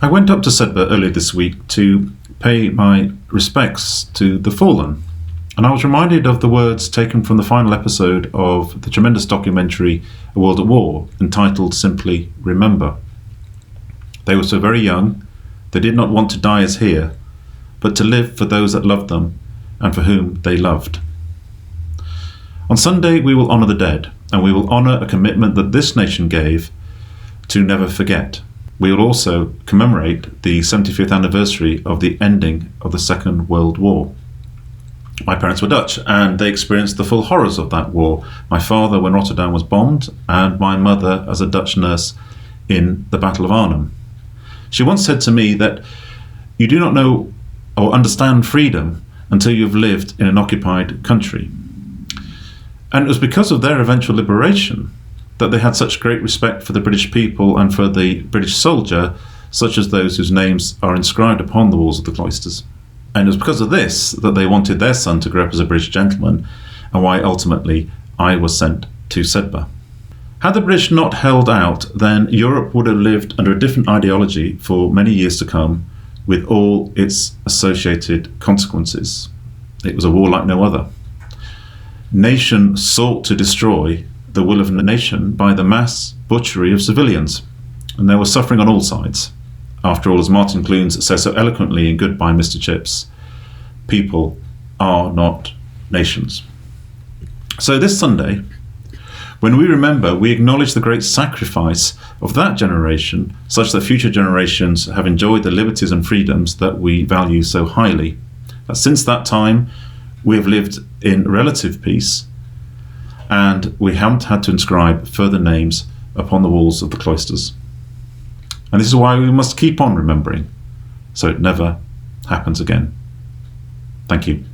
I went up to Sedbergh earlier this week to pay my respects to the fallen, and I was reminded of the words taken from the final episode of the tremendous documentary A World at War, entitled simply Remember. They were so very young, they did not want to die as here, but to live for those that loved them and for whom they loved. On Sunday we will honour the dead, and we will honour a commitment that this nation gave to never forget. We will also commemorate the 75th anniversary of the ending of the Second World War. My parents were Dutch, and they experienced the full horrors of that war. My father when Rotterdam was bombed, and my mother as a Dutch nurse in the Battle of Arnhem. She once said to me that you do not know or understand freedom until you've lived in an occupied country. And it was because of their eventual liberation that they had such great respect for the British people and for the British soldier, such as those whose names are inscribed upon the walls of the cloisters. And it was because of this that they wanted their son to grow up as a British gentleman, and why ultimately I was sent to Sedbergh. Had the British not held out, then Europe would have lived under a different ideology for many years to come, with all its associated consequences. It was a war like no other. Nation sought to destroy the will of the nation by the mass butchery of civilians, and there was suffering on all sides. After all, as Martin Clunes says so eloquently in Goodbye Mr. Chips, people are not nations. So this Sunday, when we remember, we acknowledge the great sacrifice of that generation, such that future generations have enjoyed the liberties and freedoms that we value so highly. That since that time, we have lived in relative peace, and we haven't had to inscribe further names upon the walls of the cloisters. And this is why we must keep on remembering, so it never happens again. Thank you.